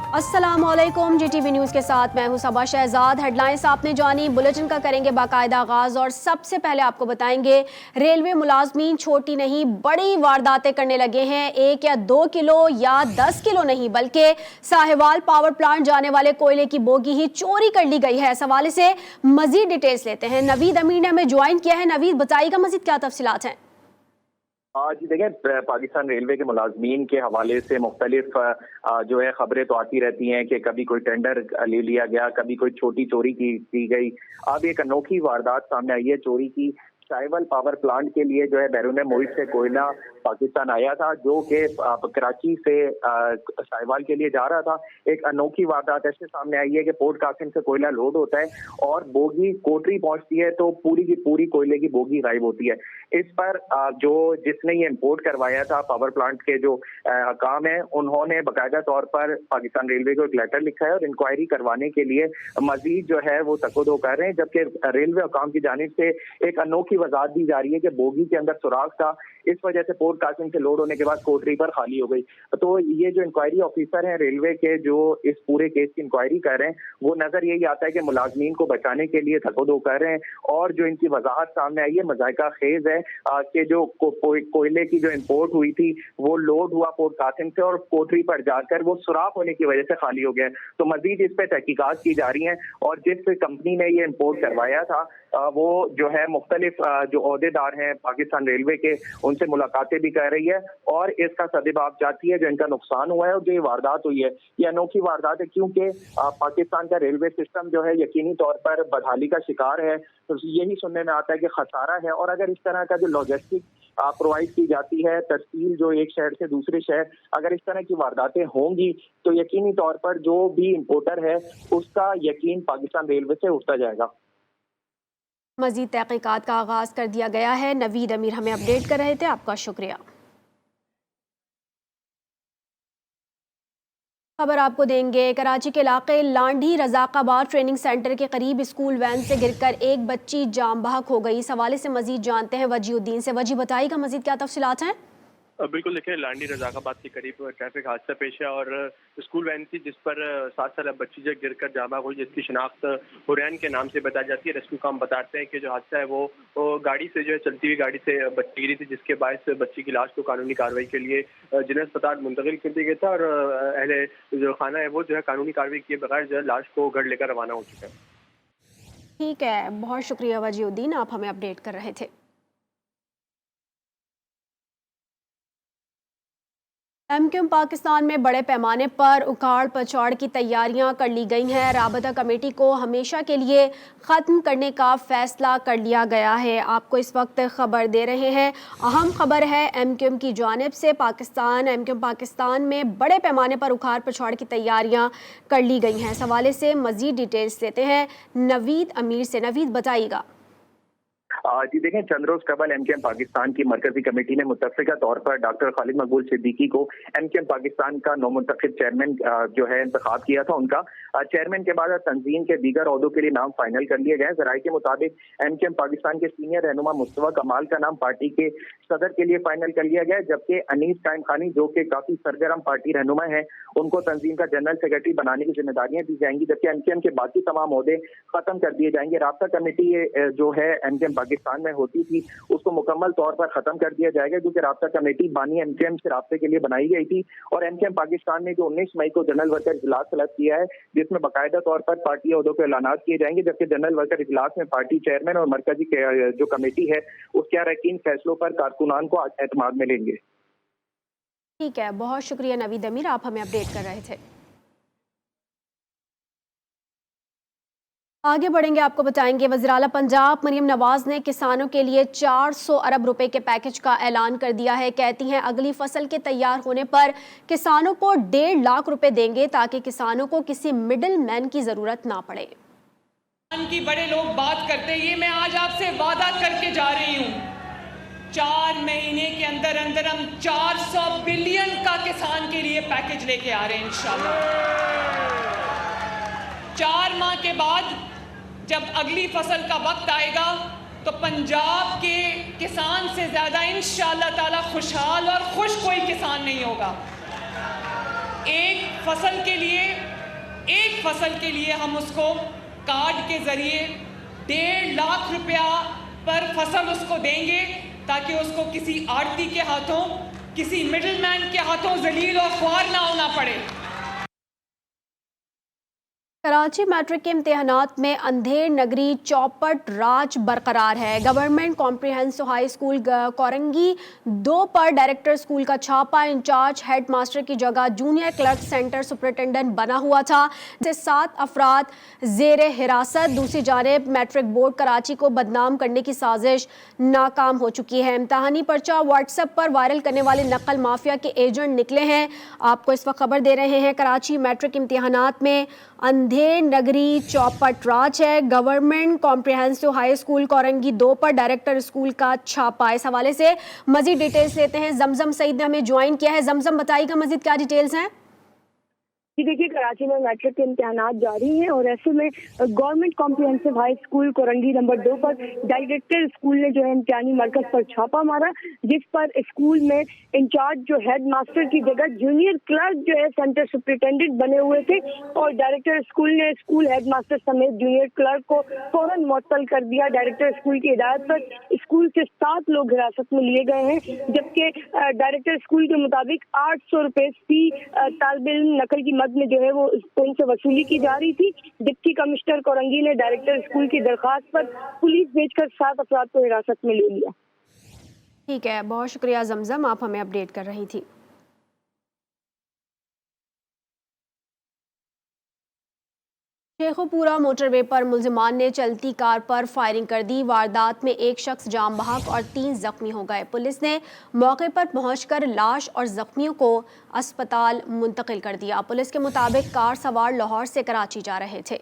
अस्सलामुअलैकुम, जीटीवी न्यूज़ के साथ मैं हूं सबा शहजाद। हेडलाइंस आपने जानी, बुलेटिन का करेंगे बाकायदा आगाज़ और सबसे पहले आपको बताएंगे रेलवे मुलाजमीन छोटी नहीं बड़ी वारदातें करने लगे हैं। 1 या 2 किलो या 10 किलो नहीं बल्कि साहिवाल पावर प्लांट जाने वाले कोयले की बोगी ही चोरी कर ली गई है। इस हवाले से मजीद डिटेल्स लेते हैं। नवीद अमीर ने हमें ज्वाइन किया है। नवीद, बताइएगा मजीद क्या तफसीलात हैं। जी देखें, पाकिस्तान रेलवे के मुलाजमीन के हवाले से मुख्तलिफ जो है खबरें तो आती रहती हैं कि कभी कोई टेंडर ले लिया गया, कभी कोई छोटी चोरी की गई। अब एक अनोखी वारदात सामने आई है चोरी की। साहिवाल पावर प्लांट के लिए जो है बैरून मुल्क से कोयला पाकिस्तान आया था, जो कि कराची से साहिवाल के लिए जा रहा था। एक अनोखी वारदात ऐसे सामने आई है कि पोर्ट कासिम से कोयला लोड होता है और बोगी कोटरी पहुंचती है तो पूरी की पूरी कोयले की बोगी गायब होती है। इस पर जिसने ये इंपोर्ट करवाया था पावर प्लांट के जो काम है, उन्होंने बाकायदा तौर पर पाकिस्तान रेलवे को एक लेटर लिखा है और इंक्वायरी करवाने के लिए मजीद जो है वो तकदो कर रहे हैं। जबकि रेलवे हुकाम की जानिब से एक अनोखी वजाहत दी जा रही है कि बोगी के अंदर सुराख था, इस वजह से पोर्ट कासिम से लोड होने के बाद कोटरी पर खाली हो गई। तो ये जो इंक्वायरी ऑफिसर हैं रेलवे के, जो इस पूरे केस की इंक्वायरी कर रहे हैं, वो नजर यही आता है कि मुलाजमीन को बचाने के लिए तकदो कर रहे हैं। और जो इनकी वजाहत सामने आई है मजायका खेज है कि जो कोयले की जो इंपोर्ट हुई थी वो लोड हुआ पोर्ट कासिम से और कोटरी पर जाकर वो सुराख होने की वजह से खाली हो गया। तो मजीद इस पर तहकीकात की जा रही है और जिस कंपनी ने ये इंपोर्ट करवाया था वो जो है मुख्तलिफ जो ओहदेदार हैं पाकिस्तान रेलवे के, उनसे मुलाकातें भी कर रही है और इसका सदेबाब चाहती है जो इनका नुकसान हुआ है और जो ये वारदात हुई है। ये अनोखी वारदात है क्योंकि पाकिस्तान का रेलवे सिस्टम जो है यकीनी तौर पर बदहाली का शिकार है। तो यही सुनने में आता है कि खसारा है और अगर इस तरह का जो लॉजिस्टिक प्रोवाइड की जाती है, तरसील जो एक शहर से दूसरे शहर, अगर इस तरह की वारदातें होंगी तो यकीनी तौर पर जो भी इंपोर्टर है उसका यकीन पाकिस्तान रेलवे से उठता जाएगा। मजीद तहकीकात का आगाज़ कर दिया गया है। नवीद अमीर हमें अपडेट कर रहे थे, आपका शुक्रिया। खबर आपको देंगे, कराची के इलाके लांडी रजाकाबाद ट्रेनिंग सेंटर के करीब स्कूल वैन से गिरकर एक बच्ची जाम बहक हो गई। इस हवाले से मजीद जानते हैं वजीउद्दीन से। वजी, बताइएगा मजीद क्या तफसीलात हैं। बिल्कुल, देखिए लांडी रजाकाबाद के करीब ट्रैफिक हादसा पेश है और स्कूल वैन थी जिस पर 7 साल बच्ची जो गिरकर जाम बहक हुई, जिसकी शिनाख्त हुरैन के नाम से बताई जाती है। रेस्क्यू काम बताते हैं कि जो हादसा है वो गाड़ी से जो है चलती हुई गाड़ी से बच्ची गिरी थी, जिसके बायस बच्ची की लाश को कानूनी कार्रवाई के लिए जिला अस्पताल मुंतकिल कर दिया गया था और अहले जो खाना है वो जो है कानूनी कार्रवाई किए बगैर जो है लाश को घर लेकर रवाना हो चुका है। ठीक है, बहुत शुक्रिया वजीउद्दीन, आप हमें अपडेट कर रहे थे। एमक्यूएम पाकिस्तान में बड़े पैमाने पर उखाड़ पछाड़ की तैयारियां कर ली गई हैं। राबता कमेटी को हमेशा के लिए ख़त्म करने का फैसला कर लिया गया है। आपको इस वक्त खबर दे रहे हैं, अहम खबर है एमक्यूएम की जानिब से। एमक्यूएम पाकिस्तान में बड़े पैमाने पर उखाड़ पछाड़ की तैयारियां कर ली गई हैं। इस हवाले से मज़ीद डिटेल्स लेते हैं नवीद अमीर से। नवीद, बताइएगा। जी देखें, चंद रोज कबल एमक्यूएम पाकिस्तान की मरकजी कमेटी ने मुतफ़िका तौर पर डॉक्टर खालिद मकबूल सिद्दीकी को एमक्यूएम पाकिस्तान का नौमुंतखब चेयरमैन जो है इंतखाब किया था। उनका चेयरमैन के बाद तंजीम के दीगर ओहदों के लिए नाम फाइनल कर लिए गए। ज़राए के मुताबिक एमक्यूएम पाकिस्तान के सीनियर रहनुमा मुस्तफा कमाल का नाम पार्टी के सदर के लिए फाइनल कर लिया गया, जबकि अनीस कायम खानी जो कि काफी सरगर्म पार्टी रहनुमा है, उनको तंजीम का जनरल सेक्रेटरी बनाने की जिम्मेदारियां दी जाएंगी, जबकि एमक्यूएम के बाकी तमाम ओहदे खत्म कर दिए जाएंगे। राब्ता कमेटी जो है एमक्यूएम पाकिस्तान में होती थी उसको मुकम्मल तौर पर खत्म कर दिया जाएगा, क्योंकि राब्ता कमेटी बानी एमक्यूएम से राब्ते के लिए बनाई गई थी। और एमक्यूएम पाकिस्तान ने जो 19 मई को जनरल वर्कर इजलास तलब किया है, जिसमें बाकायदा तौर पर पार्टी ओहदों के ऐलानात किए जाएंगे, जबकि जनरल वर्कर इजलास में पार्टी चेयरमैन और मरकजी जो कमेटी है उसके अरकान फैसलों पर कारकुनान को एतमाद में लेंगे। ठीक है, बहुत शुक्रिया नवीद अमीर, आप हमें अपडेट कर रहे थे। आगे बढ़ेंगे, आपको बताएंगे वज़ीर आला पंजाब मरीम नवाज ने किसानों के लिए 400 अरब रुपए के पैकेज का ऐलान कर दिया है। कहती हैं अगली फसल के तैयार होने पर किसानों को 1.5 लाख रुपए देंगे ताकि किसानों को किसी मिडिल मैन की जरूरत ना पड़े। की बड़े लोग बात करते हैं, ये मैं आज आपसे वादा करके जा रही हूँ, 4 महीने के अंदर अंदर हम 400 बिलियन का किसान के लिए पैकेज लेके आ रहे हैं इंशाल्लाह। 4 माह के बाद जब अगली फसल का वक्त आएगा तो पंजाब के किसान से ज्यादा इंशाअल्लाह ताला खुशहाल और खुश कोई किसान नहीं होगा। एक फसल के लिए, एक फसल के लिए हम उसको कार्ड के जरिए 1.5 लाख रुपया पर फसल उसको देंगे, ताकि उसको किसी आड़ती के हाथों, किसी मिडलमैन के हाथों जलील और ख्वार ना होना पड़े। कराची मैट्रिक के इम्तिहानात में अंधेर नगरी चौपट राज बरकरार है। Government comprehensive high school Korangi 2 पर डायरेक्टर स्कूल का छापा। इंचार्ज हेड मास्टर की जगह जूनियर क्लर्क सेंटर सुपरिटेंडेंट बना हुआ था, जिससे 7 अफराद जेर हिरासत। दूसरी जानिब मैट्रिक बोर्ड कराची को बदनाम करने की साजिश नाकाम हो चुकी है। इम्तहानी पर्चा व्हाट्सएप पर वायरल करने वाले नकल माफिया के एजेंट निकले हैं। आपको इस वक्त खबर दे रहे हैं, कराची मैट्रिक इम्तिहानात में अंधेर नगरी चौपट राज है। Government comprehensive high school Korangi 2 पर डायरेक्टर स्कूल का छापा। इस हवाले से मजीद डिटेल्स लेते हैं। जमजम सईद ने हमें ज्वाइन किया है। जमजम, बताइएगा मजीद क्या डिटेल्स हैं? जी देखिए, कराची में मैट्रिक के इम्तिहानात जारी हैं और ऐसे में government comprehensive high school Korangi number 2 पर डायरेक्टर स्कूल ने जो है इम्तिहानी मरकज पर छापा मारा, जिस पर स्कूल में इंचार्ज जो हेड मास्टर की जगह जूनियर क्लर्क जो है सेंटर सुपरिटेंडेंट बने हुए थे और डायरेक्टर स्कूल ने स्कूल हेड मास्टर समेत जूनियर क्लर्क को फौरन मुअत्तल कर दिया। डायरेक्टर स्कूल की हिदायत पर स्कूल से 7 लोग हिरासत में लिए गए हैं, जबकि डायरेक्टर स्कूल के मुताबिक 800 रुपए फी तालिब इल्म नकल की में जो है वो उनसे वसूली की जा रही थी। डिप्टी कमिश्नर कोरंगी ने डायरेक्टर स्कूल की दरखास्त पर पुलिस भेजकर 7 अफराद को हिरासत में ले लिया। ठीक है, बहुत शुक्रिया जमजम, आप हमें अपडेट कर रही थी। शेखोपुरा मोटरवे पर मुल्जिमान ने चलती कार पर फायरिंग कर दी। वारदात में एक शख्स जाम बहक और 3 जख्मी हो गए। पुलिस ने मौके पर पहुंचकर लाश और जख्मियों को अस्पताल मुंतकिल कर दिया। पुलिस के मुताबिक कार सवार लाहौर से कराची जा रहे थे।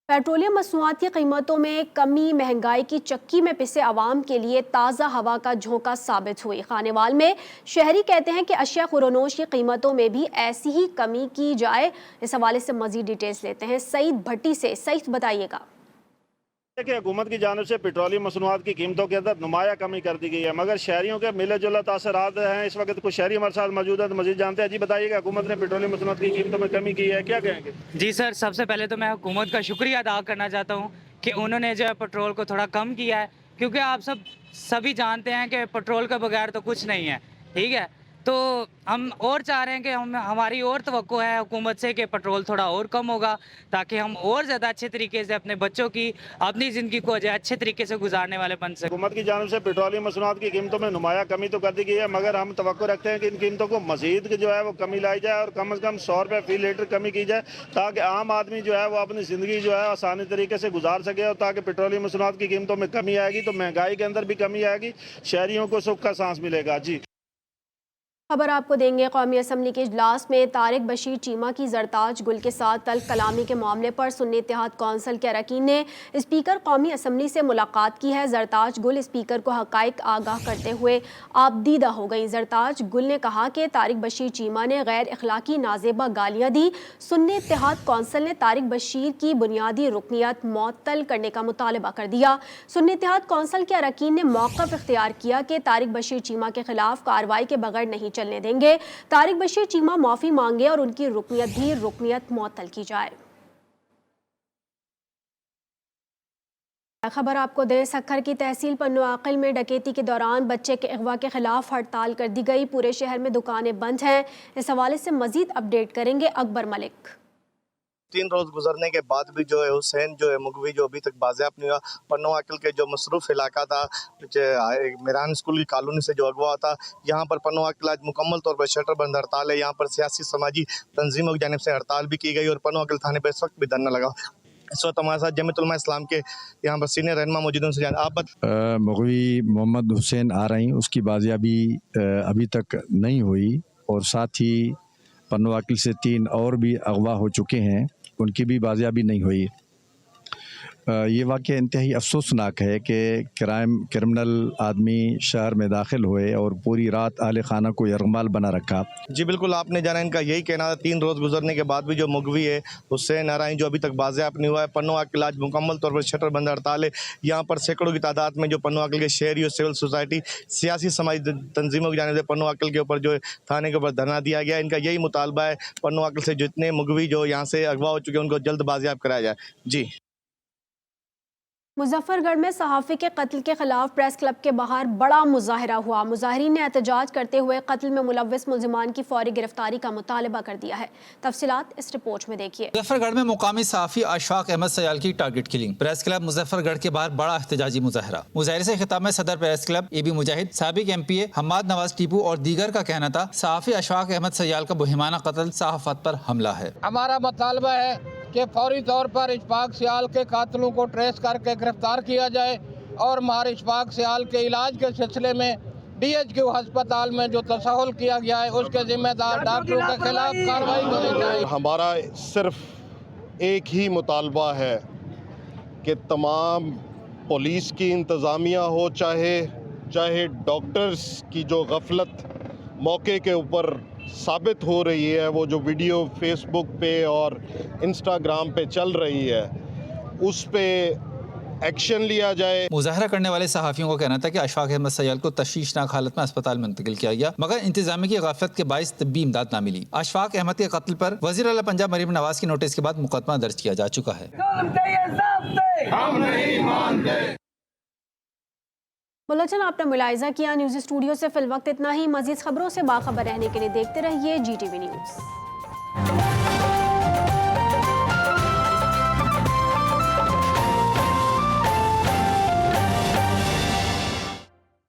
पेट्रोलियम मसनूआत की कीमतों में कमी महंगाई की चक्की में पिसे आवाम के लिए ताज़ा हवा का झोंका साबित हुई। खानेवाल में शहरी कहते हैं कि अशिया खुरोनोश की कीमतों में भी ऐसी ही कमी की जाए। इस हवाले से मजीद डिटेल्स लेते हैं सईद भट्टी से। सईद, बताइएगा। देखिए, हुकूमत की जानिब से पेट्रोलियम मसनूआत की कीमतों के अंदर नुमाया कमी कर दी गई है, मगर शहरियों के मिले जुले तासरात हैं। इस वक्त कुछ शहरी हमारे साथ मौजूद है, तो मजीद जानते हैं। जी बताइएगा, हुकूमत ने पेट्रोलियम मसनूआत की कीमतों में कमी की है, क्या कहेंगे? जी सर, सबसे पहले तो मैं हुकूमत का शुक्रिया अदा करना चाहता हूँ कि उन्होंने जो है पेट्रोल को थोड़ा कम किया है, क्योंकि आप सभी जानते हैं कि पेट्रोल के बगैर तो कुछ नहीं है। ठीक है, तो हम और चाह रहे हैं कि हमारी और तवक्को है हुकूमत से कि पेट्रोल थोड़ा और कम होगा, ताकि हम और ज़्यादा अच्छे तरीके से अपने बच्चों की अपनी ज़िंदगी को जो है अच्छे तरीके से गुजारने वाले बन सकें। हुकूमत की जानिब से पेट्रोलियम मसनूआत की कीमतों में नुमाया कमी तो कर दी गई है, मगर हम तवक्को रखते हैं कि इन कीमतों को मज़ीद जो है वो कमी लाई जाए और कम से कम 100 रुपये फी लीटर कमी की जाए, ताकि आम आदमी जो है वो अपनी ज़िंदगी जो है आसानी तरीके से गुजार सके। और ताकि पेट्रोलियम मसनूआत की कीमतों में कमी आएगी तो महंगाई के अंदर भी कमी आएगी, शहरियों को सुख का सांस मिलेगा। जी खबर आपको देंगे, कौमी असम्बली के इजलास में तारिक बशीर चीमा की जरताज गुल के साथ तल्ख कलामी के मामले पर सुन्नी इत्तेहाद कौंसिल के अरकान ने स्पीकर कौमी असम्बली से मुलाकात की है। जरताज गुल स्पीकर को हकाइक आगाह करते हुए आपदीदा हो गई। जरताज गुल ने कहा कि तारिक बशीर चीमा ने गैर अखलाकी नाजेबा गालियाँ दी। सुन्नी इत्तेहाद कौंसिल ने तारिक बशीर की बुनियादी रुकनियत मुअत्तल करने का मुतालबा कर दिया। सुन्नी इत्तेहाद कौंसिल के अरकान ने मौक़िफ़ इख्तियार किया कि तारिक बशीर चीमा के खिलाफ कार्रवाई के बगैर नहीं चलने देंगे। तारिक बशीर चीमा माफी मांगे और उनकी रुकनियत मुअत्तल की जाए। खबर आपको दें, सक्खर की तहसील पन्नू आकिल में डकैती के दौरान बच्चे के अगवा के खिलाफ हड़ताल कर दी गई। पूरे शहर में दुकानें बंद हैं। इस हवाले से मजीद अपडेट करेंगे अकबर मलिक। 3 रोज गुजरने के बाद भी जो है हुसैन जो है मुगवी जो अभी तक बाजियाब नहीं हुआ। पन्नू आकिल के जो मसरूफ इलाका था मिरान स्कूल की कॉलोनी से जो अगवा था, यहाँ पर पन्नू आकिल आज मुकम्मल तौर पर शटर बंद हड़ताल है। यहाँ पर सियासी समाजी तंजीमों की जानिब से हड़ताल भी की गई और पन्नू आकिल थाने पर इस वक्त भी धरना लगा। इस वक्त हमारे साथ जमीयत उलमा इस्लाम के यहाँ पर सीनियर रहनुमा मौजूद हैं। आप मुगवी मोहम्मद हुसैन आ रही, उसकी बाजियाबी अभी तक नहीं हुई और साथ ही पन्नू आकिल से 3 और भी अगवा हो चुके हैं, उनकी भी बाजियाबी नहीं हुई। ये वाक़या इंतहाई अफसोसनाक है कि क्रिमिनल आदमी शहर में दाखिल हुए और पूरी रात आले खाना को यरगमाल बना रखा। जी बिल्कुल, आपने जाना, इनका यही कहना था। 3 रोज़ गुजरने के बाद भी जो मुगवी है हुसैन आराई जो अभी तक बाज़ेयाब नहीं हुआ है। पन्नू आकिल आज मुकम्मल तौर पर शटर बंद हड़ताल है। यहाँ पर सैकड़ों की तादाद में जो पन्नू आकिल के शहरी और सिविल सोसाइटी सियासी समाजी तंजीमों की जानिब से पन्नू आकिल के ऊपर जो थाने के ऊपर धरना दिया गया। इनका यही मुतालबा है पन्नू आकिल से जितने मुगवी जो यहाँ से अगवा हो चुके हैं उनको जल्द बाज़ेयाब कराया जाए। जी। मुजफ्फरगढ़ में सहाफ़ी के कत्ल के खिलाफ प्रेस क्लब के बाहर बड़ा मुजाहरा हुआ। मुजाहिरीन ने एहतजाज करते हुए कत्ल में मुलव्विस मुलजिमान की फौरी गिरफ्तारी का मुतालबा कर दिया है। तफसीलात इस रिपोर्ट में देखिए। मुजफ्फरगढ़ में मुकामी सहाफ़ी अशफाक अहमद सयाल की target killing. Press club Muzaffargarh के बाहर बड़ा एहतजाजी मुजाहरा। मुजाहरे से खिताब में सदर प्रेस क्लब AB मुजाहिद, साबिक MPA हम्माद नवाज टीपू और दीगर का कहना था सहाफ़ी अशफाक अहमद सयाल का मुहिमाना कत्ल सहाफ़त पर हमला है। हमारा मुतालबा है कि फौरी तौर पर इशफाक सियाल के कातलों को ट्रेस करके गिरफ्तार किया जाए और मार इशफाक सियाल के इलाज के सिलसिले में DHQ अस्पताल में जो तसहुल किया गया है उसके जिम्मेदार डॉक्टरों के खिलाफ कार्रवाई होनी चाहिए। हमारा सिर्फ एक ही मुतालबा है कि तमाम पुलिस की इंतज़ामिया हो, चाहे डॉक्टर्स की जो गफलत मौके के ऊपर साबित हो रही है, वो जो वीडियो फेसबुक पे और इंस्टाग्राम पे चल रही है, उस पे एक्शन लिया जाए। मुजाहरा करने वाले सहाफ़ियों का कहना था कि अशफाक अहमद सयाल को तशवीशनाक हालत में अस्पताल में मुंतकिल किया गया, मगर इंतजामिया की गफलत के बाइस तब्बी इमदाद न मिली। अशफाक अहमद के कत्ल पर वज़ीर आला पंजाब मरीम नवाज की नोटिस के बाद मुकदमा दर्ज किया जा चुका है। बुलेटिन आपने मुलाहिजा किया। न्यूज़ स्टूडियो से फिल वक्त इतना ही। मज़ीद खबरों से बाखबर रहने के लिए देखते रहिए GTV न्यूज़।